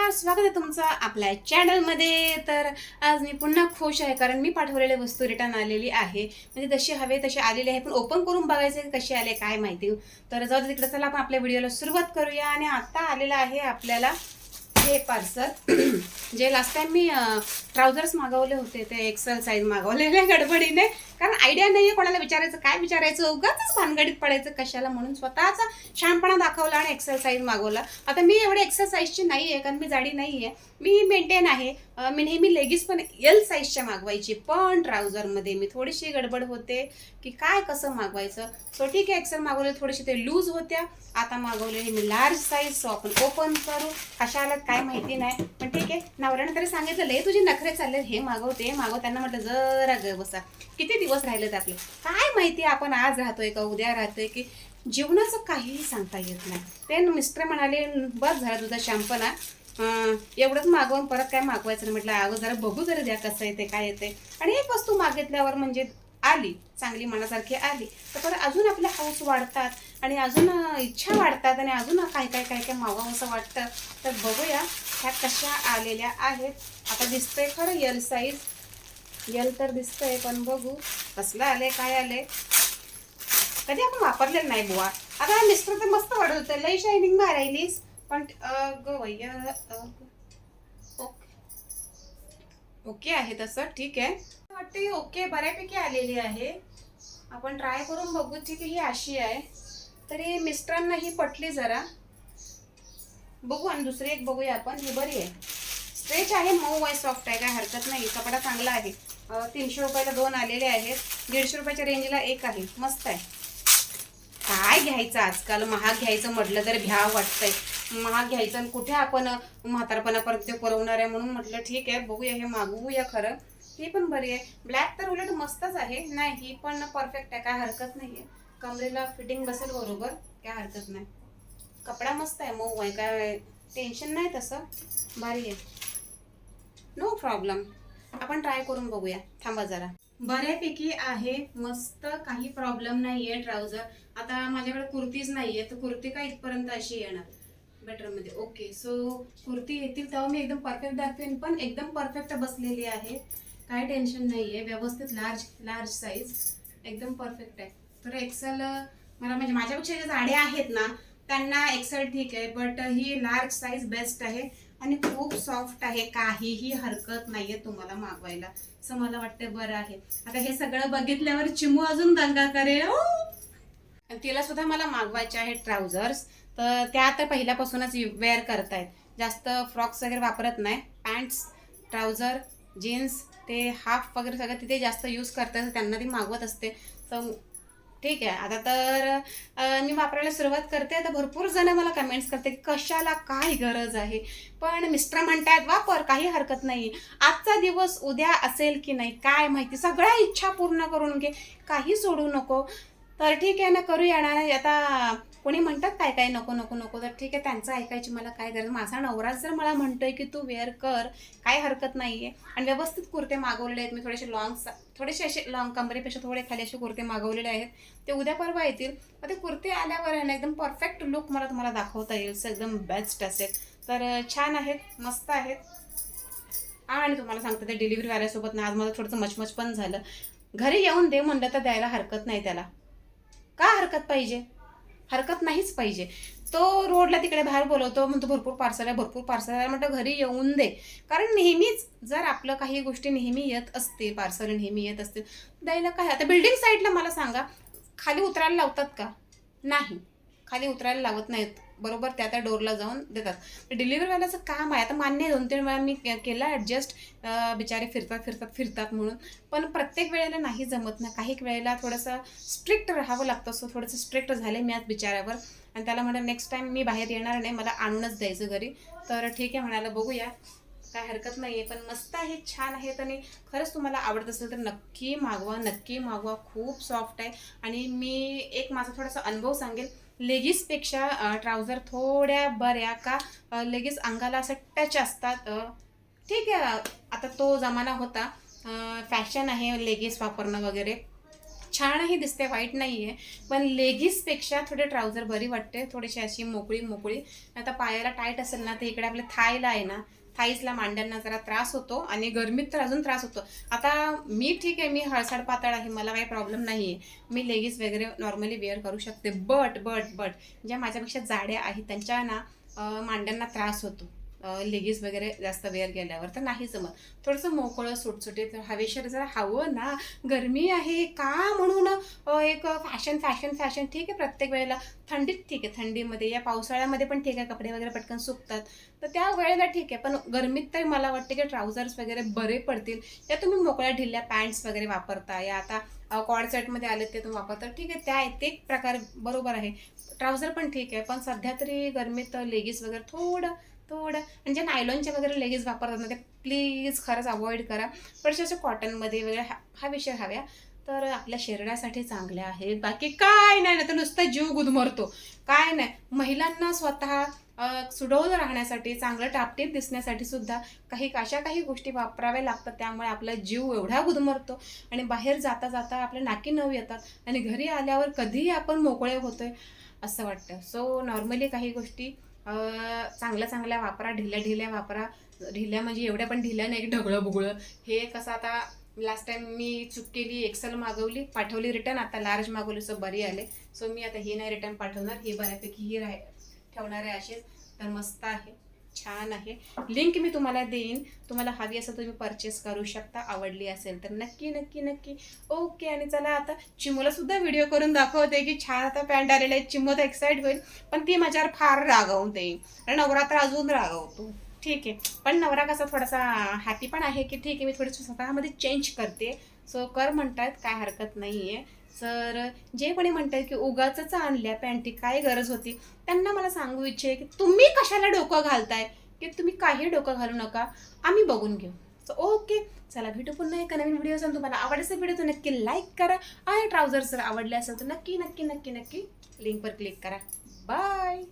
नमस्कार, स्वागत आहे तुमचं आपल्या चॅनलमध्ये. तर आज मी पुन्हा खुश आहे कारण मी पाठवलेली वस्तू रिटर्न आलेली आहे. म्हणजे जशी हवे तशी आलेली आहे, पण ओपन करून बघायचे कशी आले काय माहिती. तर जाऊ दे तिकडे, चला आपण आपल्या व्हिडिओला सुरुवात करूया. आणि आता आलेलं आहे आपल्याला हे पार्सल जे लास्ट टाइम मी ट्राउझर्स मागवले होते, ते एक्सेल साईज मागवलेले गडबडीने, कारण आयडिया नाहीये कोणाला विचारायचं काय विचारायचं, उगाच भानगडीत पडायचं कशाला, म्हणून स्वतःचा शहाणपणा दाखवला आणि एक्सेल साईज मागवला. आता मी एवढे एक्सेल साईजची नाही आहे, कारण मी जाडी नाही आहे, मी मेंटेन आहे. मी नेहमी लेगीज पण एल साईजच्या मागवायची, पण ट्राउझरमध्ये मी थोडीशी गडबड होते की काय कसं मागवायचं. सो ठीक आहे, एक्सेल मागवले, थोडेसे ते लूज होत्या. आता मागवले मी लार्ज साईज. सो आपण ओपन करू. कशा आल्यात काय माहिती नाही, पण ठीक आहे. नवऱ्याने तरी सांगितलं लय तुझे नखरे चालले, हे मागव ते मागव. त्यांना म्हटलं जरा ग बसा, किती दिवस राहिलेत आपले, काय माहिती आपण आज राहतोय का उद्या राहतोय, की जीवनाचं काहीही सांगता येत नाही. ते मिस्टर म्हणाले बस झालं तुझा शॅम्पना, एवढंच मागवून परत काय मागवायचं नाही. म्हटलं अगं जरा बघू जरा द्या कसं येते काय येते. आणि एक वस्तू मागितल्यावर म्हणजे आली चांगली मनासारखी आली तर परत अजून आपल्या हाऊस वाढतात आणि अजून इच्छा वाढतात आणि अजून काय काय काय काय मागावं असं वाटतं. तर बघूया ह्या कशा आलेल्या आहेत. आता दिसतंय खरं एल साईज, एल तर दिसतंय, पण बघू कसलं आले काय आले. कधी आपण वापरलेलं नाही बुवा. आता मिस्टर तर मस्त वाटत होतं, लई शायनिंग मारायलीस, पण ओके आहे तसं, ठीक आहे वाटते. ओके बऱ्यापैकी आलेली आहे. आपण ट्राय करून बघू. ठीक आहे, ही अशी आहे. तरी मिस्टरांना ही पटली जरा. बघू आणि दुसरी एक बघूया आपण. ही बरी आहे, स्ट्रेच आहे, मऊ आहे, सॉफ्ट आहे, काय हरकत नाही. कपडा चांगला आहे. 300 रुपयाला 2 आलेले आहेत. 150 रुपयाच्या रेंजला एक आहे, मस्त आहे. काय घ्यायचं आजकाल, महाग घ्यायचं म्हटलं तर भ्याव वाटतंय. महाग घ्यायचं आणि कुठे आपण म्हातारपणापर्यंत ते पुरवणार आहे, म्हणून म्हटलं ठीक आहे बघूया, हे मागवूया. खरं ही पण बरी आहे. ब्लॅक तर उलट मस्तच आहे. नाही ही पण परफेक्ट आहे, काय हरकत नाही आहे. कमरेला फिटिंग बसेल बरोबर, काय हरकत नाही. कपडा मस्त आहे, मऊ आहे, काय टेन्शन नाही तसं, भारी आहे, नो प्रॉब्लेम. आपण ट्राय करून बघूया. थांबा जरा. बऱ्यापैकी आहे, मस्त, काही प्रॉब्लेम नाहीये. ट्राउझर आता माझ्याकडे कुर्तीच नाहीये, तर कुर्ती काय इथपर्यंत अशी येणार बेटरमध्ये. ओके, सो कुर्ती येतील तेव्हा मी एकदम परफेक्ट दाखवेन, पण एकदम परफेक्ट बसलेली आहे, काय टेन्शन नाहीये. व्यवस्थित लार्ज लार्ज साईज एकदम परफेक्ट आहे. तर एक्सेल मला म्हणजे माझ्यापेक्षा जे जाडे आहेत ना त्यांना एक्सेल ठीक आहे, but he large size best आहे आणि खूप सॉफ्ट आहे, काहीही हरकत नाहीये तुम्हाला मागवायला, असं मला वाटतं. बरं आहे. आता हे सगळं बघितल्यावर चिमू अजून दंगा करेल. तिला सुद्धा मला मागवायचे आहेत ट्राउझर्स. तर त्या तर पहिल्यापासूनच वेअर करतायत, जास्त फ्रॉक्स वगैरे वापरत नाही. पॅन्ट्स, ट्राउझर, जीन्स, ते हाफ वगैरे सगळं तिथे जास्त यूज करतात, त्यांना ती मागवत असते. तर ठीक आहे. आता तर मी वापरायला सुरुवात करते. तर भरपूर जण मला कमेंट्स करते कशाला काय गरज आहे, पण मिस्टर म्हणतात वापर, काही हरकत नाही. आजचा दिवस उद्या असेल की नाही काय माहिती, सगळ्या इच्छा पूर्ण करून घे, काही सोडू नको. तर ठीक आहे ना, करूया ना. आता कोणी म्हणतात काय काय नको नको नको, तर ठीक आहे, त्यांचं ऐकायची मला काय गरज. माझा नवराच जर मला म्हणतोय की तू वेअर कर, काय हरकत नाहीये. आणि व्यवस्थित कुर्ते मागवलेले आहेत मी, थोडेसे असे लॉंग, कमरेपेक्षा थोडे खाली असे कुर्ते मागवलेले आहेत. ते उद्या परवा येतील. मग ते कुर्ते आल्यावर आहे ना एकदम परफेक्ट लुक मला तुम्हाला दाखवता येईल, एकदम बेस्ट असेल. तर छान आहेत, मस्त आहेत. आणि तुम्हाला सांगते ते डिलिव्हरीवाल्यासोबत ना आज मला थोडंसं मचमच पण झालं. घरी येऊन दे म्हणलं तर द्यायला हरकत नाही त्याला, का हरकत पाहिजे, हरकत नाहीच पाहिजे. तो रोडला तिकडे बाहेर बोलवतो, म्हणतो भरपूर पार्सल आहे, भरपूर पार्सल आहे. म्हटलं घरी येऊन दे, कारण नेहमीच जर आपलं काही गोष्टी नेहमी येत असते, पार्सल नेहमी येत असते, द्यायला काय. आता बिल्डिंग साईडला मला सांगा, खाली उतरायला लावतात का? नाही, खाली उतरायला लावत नाहीत, बरोबर त्या डोरला जाऊन देतात. डिलिव्हरीवाल्याचं काम आहे. आता मान्य आहे, 2-3 वेळा मी केलं ॲडजस्ट, बिचारे फिरतात फिरतात फिरतात म्हणून, पण प्रत्येक वेळेला नाही जमत ना. काही वेळेला थोडंसं स्ट्रिक्ट राहावं लागतं. सो थोडंसं स्ट्रिक्ट झाले मी आज बिचाऱ्यावर, आणि त्याला म्हटलं नेक्स्ट टाईम मी बाहेर येणार नाही, मला आणूनच द्यायचं घरी. तर ठीक आहे म्हणाला, बघूया, काय हरकत नाही आहे. पण मस्त आहे, छान आहेत, आणि खरंच तुम्हाला आवडत असेल तर नक्की मागवा, नक्की मागवा. खूप सॉफ्ट आहे. आणि मी एक माझा थोडासा अनुभव सांगेल. लेगीसपेक्षा ट्राउझर थोड्या बऱ्या, का लेगीस अंगाला असं टच असतात. ठीक आहे, आता तो जमाना होता, फॅशन आहे लेगीस वापरणं वगैरे, छानही दिसते, वाईट नाही आहे. पण लेगिसपेक्षा थोडे ट्राउझर बरी वाटते, थोडीशी अशी मोकळी मोकळी. आता पायाला टाईट असेल ना तर इकडे आपल्या थायला आहे ना, थाईजला मांड्यांना जरा त्रास होतो आणि गरमीत तर अजून त्रास होतो. आता मी ठीक आहे, मी हळसाड पातळ आहे, मला काही प्रॉब्लेम नाही आहे, मी लेगिस वगैरे नॉर्मली वेअर करू शकते. बट ज्या माझ्यापेक्षा जाड्या आहेत त्यांच्या ना मांड्यांना त्रास होतो लेगिस वगैरे जास्त वेअर केल्यावर, तर नाही जमत. थोडंसं मोकळं सुटसुटीत हवेशीर जरा हवं ना, गरमी आहे का म्हणून एक फॅशन ठीक आहे प्रत्येक वेळेला. थंडीत ठीक आहे, थंडीमध्ये या पावसाळ्यामध्ये पण ठीक आहे, कपडे वगैरे पटकन सुकतात, तर त्या वेळेला ठीक आहे. पण गरमीत तर मला वाटते की ट्राउझर्स वगैरे बरे पडतील. या तुम्ही मोकळ्या ढिल्या पॅन्ट्स वगैरे वापरता, या आता कॉर्ड सेटमध्ये आले ते तुम्ही वापरता, ठीक आहे, त्या ते प्रकार बरोबर आहे. ट्राउझर पण ठीक आहे, पण सध्या तरी गरमीत लेगिस वगैरे थोडं म्हणजे नायलॉनचे वगैरे लेगिस वापरतात ना, ते प्लीज खरंच अवॉइड करा. पण अशा कॉटनमध्ये वगैरे हवेशीर हव्या, तर आपल्या शरीरासाठी चांगल्या आहेत. बाकी काय नाही ना, तर नुसतं जीव गुदमरतो, काय नाही. महिलांना स्वतः सुडौल राहण्यासाठी, चांगलं टापटीप दिसण्यासाठी सुद्धा काही गोष्टी वापराव्या लागतात. त्यामुळे आपला जीव एवढा गुदमरतो आणि बाहेर जाता जाता आपल्या नाकी नऊ येतात आणि घरी आल्यावर कधीही आपण मोकळे होतोय असं वाटतं. सो नॉर्मली काही गोष्टी चांगल्या वापरा, ढिल्या वापरा. ढिल्या म्हणजे एवढ्या पण ढिल्या नाही ढगळं बुगळं. हे कसं, आता लास्ट टाइम मी चूक केली, एक्सेल मागवली, पाठवली रिटर्न, आता लार्ज मागवली, सो बरी आले. सो मी आता ही नाही रिटर्न पाठवणार, ही बऱ्यापैकी ही ठेवणार आहे अशीच. तर मस्त आहे, छान आहे. लिंक मी तुम्हाला देईन, तुम्हाला हवी असेल तुम्ही परचेस करू शकता, आवडली असेल तर नक्की. ओके, आणि चला आता चिमूला सुद्धा व्हिडिओ करून दाखवते की छान आता पॅन्ट आलेले आहे. चिमू तर एक्साइट होईल, पण ती माझ्यावर फार रागवून देईल आणि नवरात्र अजून रागवतो. ठीक आहे, पण नवरा कसा थोडासा हॅपी पण आहे की ठीक आहे, मी थोडंसं स्वतःमध्ये चेंज करते. सो कर म्हणतात, काय हरकत नाही आहे. सर जे कोणी म्हणतात की उगाचच आणल्या पॅन्टी, काय गरज होती, त्यांना मला सांगू इच्छे की तुम्ही कशाला डोकं घालताय, की तुम्ही काही डोकं घालू नका, आम्ही बघून घेऊ. सो ओके, चला भेटू पुन्हा एका नवीन व्हिडिओ. तुम्हाला आवडला व्हिडिओ तर नक्की लाईक करा, आणि ट्राउझर जर आवडले असेल तर नक्की लिंकवर क्लिक करा. बाय.